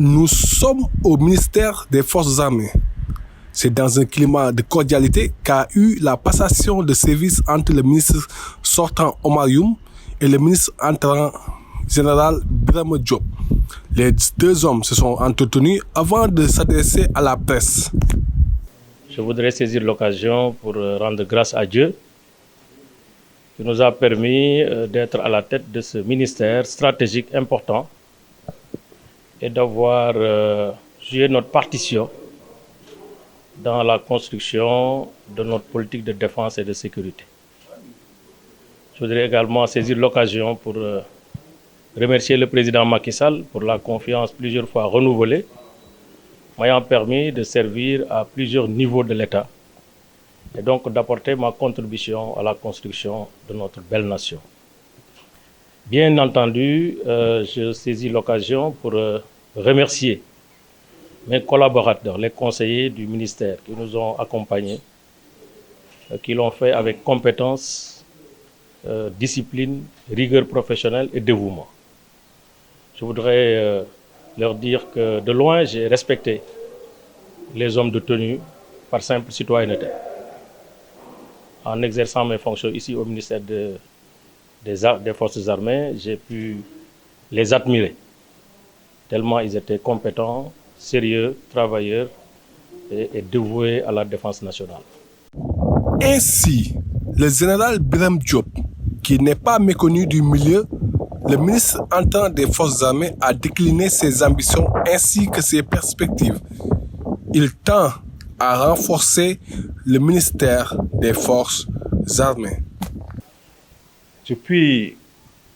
Nous sommes au ministère des Forces armées. C'est dans un climat de cordialité qu'a eu la passation de service entre le ministre sortant Oumar Youm et le ministre entrant général Birame Diop. Les deux hommes se sont entretenus avant de s'adresser à la presse. Je voudrais saisir l'occasion pour rendre grâce à Dieu qui nous a permis d'être à la tête de ce ministère stratégique important et d'avoir joué notre partition dans la construction de notre politique de défense et de sécurité. Je voudrais également saisir l'occasion pour remercier le président Macky Sall pour la confiance plusieurs fois renouvelée, m'ayant permis de servir à plusieurs niveaux de l'État et donc d'apporter ma contribution à la construction de notre belle nation. Bien entendu, je saisis l'occasion pour remercier mes collaborateurs, les conseillers du ministère qui nous ont accompagnés, qui l'ont fait avec compétence, discipline, rigueur professionnelle et dévouement. Je voudrais leur dire que de loin, j'ai respecté les hommes de tenue par simple citoyenneté. En exerçant mes fonctions ici au ministère des Forces armées, j'ai pu les admirer, tellement ils étaient compétents, sérieux, travailleurs et dévoués à la défense nationale. Ainsi, le général Birame Diop, qui n'est pas méconnu du milieu, le ministre entrant des Forces armées a décliné ses ambitions ainsi que ses perspectives. Il tend à renforcer le ministère des Forces armées. Je puis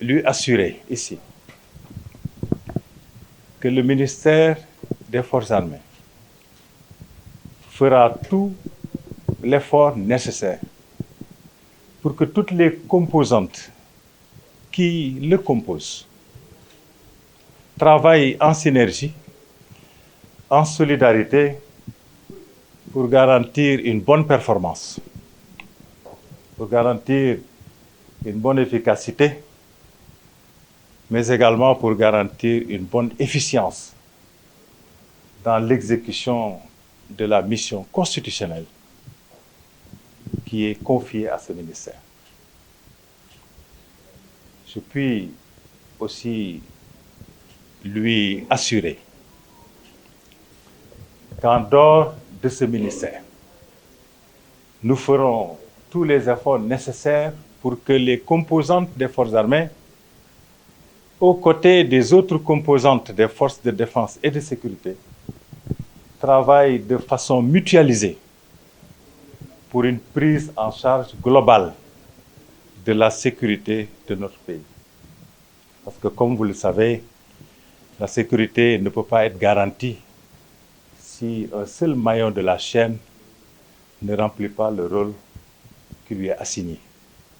lui assurer ici que le ministère des Forces armées fera tout l'effort nécessaire pour que toutes les composantes qui le composent travaillent en synergie, en solidarité, pour garantir une bonne performance, pour garantir une bonne efficacité, mais également pour garantir une bonne efficience dans l'exécution de la mission constitutionnelle qui est confiée à ce ministère. Je puis aussi lui assurer qu'en dehors de ce ministère, nous ferons tous les efforts nécessaires pour que les composantes des forces armées, aux côtés des autres composantes des forces de défense et de sécurité, travaillent de façon mutualisée pour une prise en charge globale de la sécurité de notre pays. Parce que, comme vous le savez, la sécurité ne peut pas être garantie si un seul maillon de la chaîne ne remplit pas le rôle qui lui est assigné.